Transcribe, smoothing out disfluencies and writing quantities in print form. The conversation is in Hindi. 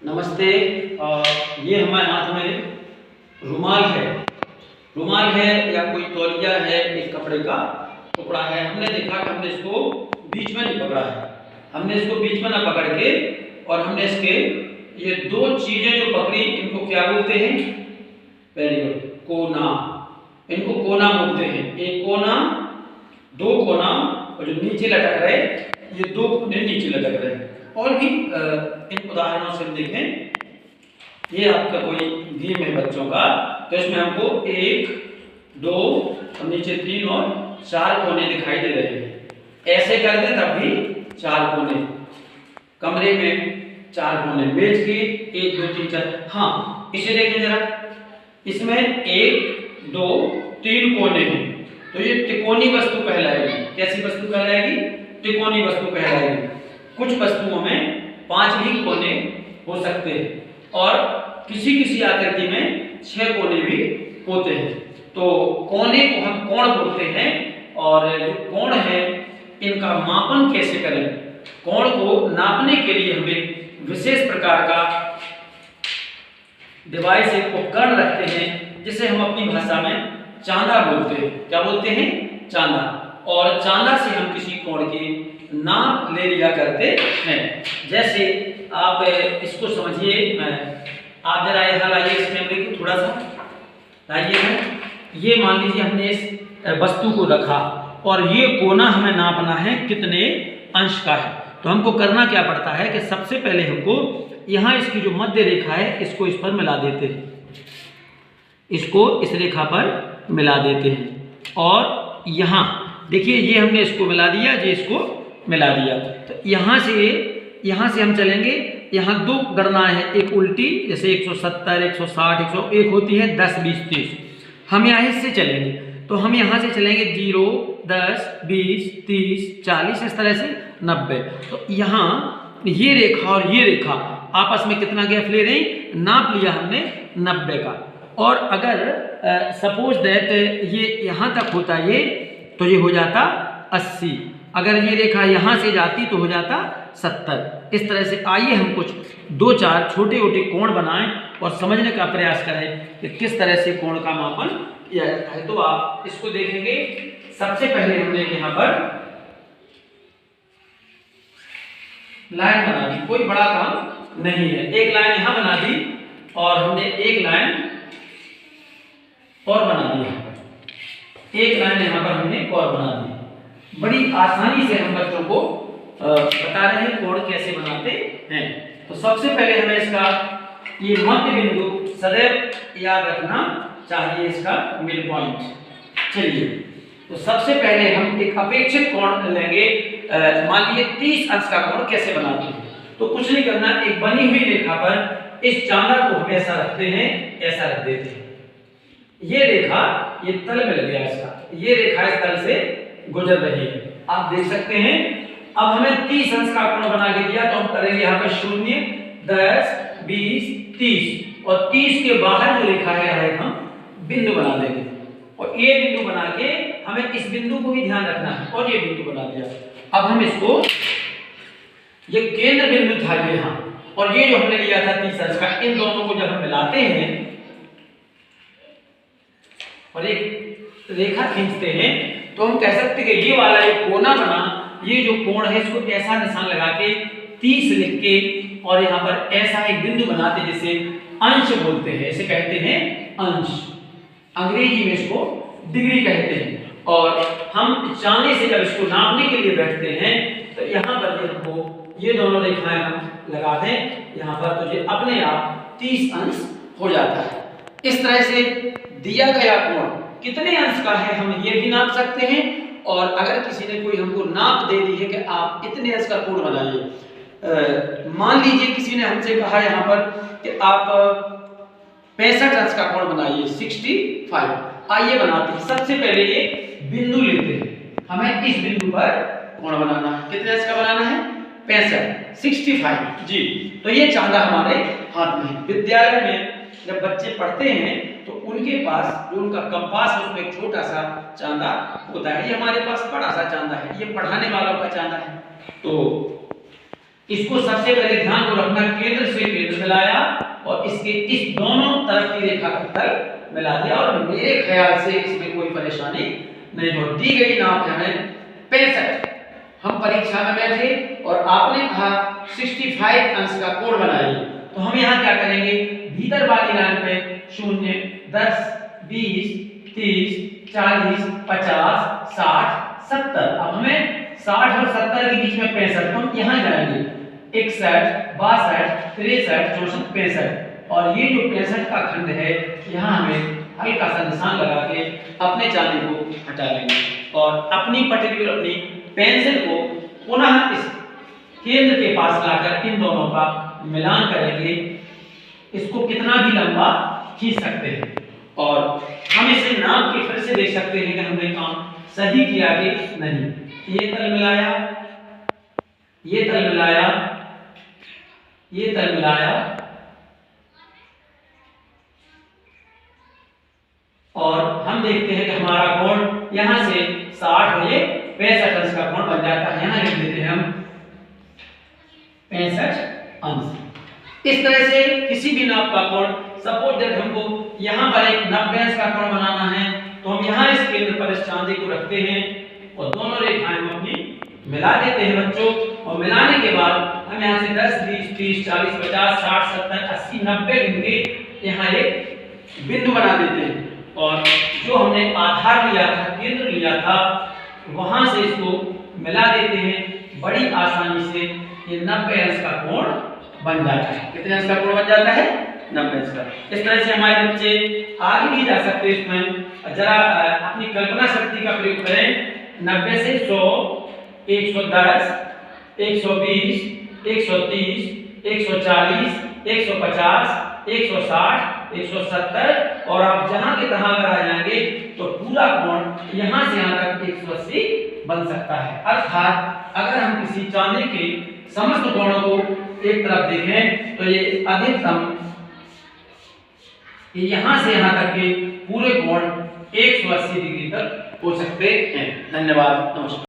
नमस्ते। ये हमारे हाथ में रुमाल है। रुमाल है या कोई तौलिया है, एक कपड़े का टुकड़ा है। हमने देखा कि हमने इसको बीच में नहीं पकड़ा है। हमने इसको बीच में ना पकड़ के और हमने इसके ये दो चीजें जो पकड़ी, इनको क्या बोलते हैं? वेरी गुड, कोना। इनको कोना बोलते हैं। एक कोना, दो कोना, और जो नीचे लटक रहे ये दो कोने नीचे लटक रहे हैं। और भी इन उदाहरणों से देखें। ये आपका कोई गेम है बच्चों का, तो इसमें हमको 1, 2 और नीचे 3 और 4 कोने दिखाई दे रहे हैं। ऐसे कर दे तब भी 4 कोने, कमरे में 4 कोने, मेज के 1, 2, 3, 4। हाँ, इसे देखें जरा। इसमें 1, 2, 3 कोने हैं, तो ये त्रिकोणीय वस्तु कहलाएगी। कैसी वस्तु कहलाएगी? त्रिकोणीय वस्तु कहलाएगी। कुछ वस्तुओं में 5 भी कोने हो सकते हैं और किसी किसी आकृति में 6 कोने भी होते हैं। तो कोने को हम कोण बोलते हैं। और जो कोण है इनका मापन कैसे करें? कोण को नापने के लिए हमें विशेष प्रकार का डिवाइस, एक उपकरण रखते हैं, जिसे हम अपनी भाषा में चांदा बोलते हैं। क्या बोलते हैं? चांदा। और चांदा से हम किसी कोण की नाप ले लिया करते हैं। जैसे आप इसको समझिए, आप जरा यहाँ लाइए इस कैमरे को, थोड़ा सा लाइए है। ये मान लीजिए हमने इस वस्तु को रखा और ये कोना हमें नापना है कितने अंश का है। तो हमको करना क्या पड़ता है कि सबसे पहले हमको यहाँ इसकी जो मध्य रेखा है इसको इस पर मिला देते हैं। इसको इस रेखा पर मिला देते हैं और यहाँ देखिए ये हमने इसको मिला दिया, ये इसको मिला दिया। तो यहाँ से हम चलेंगे। यहाँ 2 गणनाएं हैं, एक उल्टी, जैसे 170, 160, 101 होती है, 10, 20, 30। हम यहाँ से चलेंगे, तो हम यहाँ से चलेंगे 0, 10, 20, 30, 40, इस तरह से 90। तो यहाँ ये रेखा और ये रेखा आपस में कितना गैप ले रही? नाप लिया हमने 90 का। और अगर सपोज दैट ये यहाँ तक होता ये, तो ये हो जाता 80। अगर ये रेखा यहाँ से जाती तो हो जाता 70। इस तरह से आइए हम कुछ 2-4 छोटे छोटे कोण बनाएं और समझने का प्रयास करें कि किस तरह से कोण का मापन किया जाता है। तो आप इसको देखेंगे। सबसे पहले हमने यहाँ पर लाइन बना दी, कोई बड़ा काम नहीं है। एक लाइन यहाँ बना दी और हमने एक लाइन और बना दी। एक लाइन यहाँ पर हमने और बना दी। बड़ी आसानी से हम बच्चों को बता रहे हैं कोण कैसे बनाते हैं। तो सबसे पहले हमें इसका ये मध्य बिंदु सदैव याद रखना चाहिए, इसका मिड पॉइंट। चलिए, तो सबसे पहले हम एक अपेक्षित कोण लेंगे। मान लीजिए 30 अंश का कोण कैसे बनाते हैं? तो कुछ नहीं करना, एक बनी हुई रेखा पर इस चांदा को हम ऐसा रखते हैं, ऐसा रख देते हैं। ये रेखा ये तल में लग गया इसका, ये रेखा इस तल से गुजर रही है, आप देख सकते हैं। अब हमें 30 अंश का कोण बना के दिया, तो हम करेंगे यहाँ पर 0, 10, 20, 30 और 30 के बाहर जो रेखा है हम बिंदु बना देंगे। और ये बिंदु बना के हमें इस बिंदु को भी ध्यान रखना है, और ये बिंदु बना दिया। अब हम इसको, ये केंद्र बिंदु था ये यहाँ, और ये जो हमने लिया था 30 अंश का, इन दोनों को जब हम मिलाते हैं और एक रेखा खींचते हैं, तो हम कह सकते हैं कि ये वाला एक कोना बना, ये जो कोण है इसको ऐसा निशान लगा के 30 लिख के और यहाँ पर ऐसा एक बिंदु बनाते, जिसे अंश बोलते हैं, इसे कहते हैं अंश। अंग्रेजी में इसको डिग्री कहते हैं। और हम चांदे से जब इसको नापने के लिए बैठते हैं, तो यहाँ पर ये हमको ये दोनों रेखाएं हम लगा दें यहाँ पर, तो ये अपने आप 30 अंश हो जाता है। इस तरह से दिया गया कोण कितने अंश का है हम ये भी नाप सकते हैं। और अगर किसी ने कोई हमको नाप दे दी है कि आप इतने अंश का कोण बनाइए, मान लीजिए किसी ने हमसे कहा यहाँ पर कि आप 65 अंश का कोण बनाइए, 65। आइए बनाते हैं। सबसे पहले ये बिंदु लेते हैं, हमें इस बिंदु पर कोण बनाना है। कितने अंश का बनाना है? 65, 65 जी। तो ये चांदा हमारे हाथ में है। विद्यालय में जब बच्चे पढ़ते हैं तो उनके पास जो उनका कंपास है उसमें एक छोटा सा चांदा होता है। ये हमारे पास बड़ा सा चांदा है, ये पढ़ाने वालों का चांदा है। तो इसको सबसे पहले ध्यान को रखना, केंद्र से केंद्र मिलाए इसके इस दोनों तरफ की रेखा का तल मिला दिया और मेरे ख्याल से इसमें कोई परेशानी नहीं हो। दी गई नाप है हमें 65। हम परीक्षा में बैठे और आपने कहा 65 अंश का कोण बनाइए, तो हम यहाँ क्या करेंगे, भीतर वाली लाइन पे 0, 10, 20, 30, 40, 50, 60, 70। अब हमें 60 और 70 के बीच में 65, तो हम यहाँ जाएंगे 61, 62, 63, 64, 65 और ये जो 65 का खंड है यहाँ हमें हल्का सा निशान लगा के अपने चांदी को हटा लेंगे और अपनी पर्टिकुलर अपनी पेंसिल को पुनः इस केंद्र के पास लाकर इन दोनों का मिलान करेंगे। इसको कितना भी लंबा खींच सकते हैं और हम इसे नाप के फिर से देख सकते हैं कि हमने काम सही किया कि नहीं। ये तल मिलाया, ये तल मिलाया, ये तल मिलाया और हम देखते हैं कि हमारा कोण यहां से 60 और ये 65 अंश का कोण बन जाता है। यहां लिख देते हैं हम 65 अंश। इस तरह से किसी भी नाप का कोण, सपोज दैट हमको यहां पर एक 90 अंश का कोण बनाना है, तो हम यहां इस केंद्र पर इस चांदी को रखते हैं और दोनों रेखाएं हम अपनी मिला देते हैं बच्चों। और मिलाने के बाद हम यहां से 10, 20, 30, 40, 50, 60, 70, 80, 90 गिनके यहां एक बिंदु बना देते हैं और जो हमने आधार लिया था, केंद्र लिया था, वहां से इसको मिला देते हैं। बड़ी आसानी से ये 90 अंश का कोण बन जाता है। कितने अंश का कोण बन जाता है? 90 अंश का। इस तरह से हमारे बच्चे आगे भी जा सकते हैं। इसमें जरा अपनी कल्पना शक्ति का प्रयोग करें। 90 से 100, 110, 120, 130, 140, 150, 160, 170 और आप जहां के तहां अगर आ जाएंगे तो पूरा कोण यहां से यहां तक 180 बन सकता है। अर्थात अगर हम किसी चांदी के समस्त कोणों को एक तरफ देखें तो ये अधिकतम यहां से यहां तक के पूरे कोण 180 डिग्री तक हो सकते हैं। धन्यवाद, नमस्कार।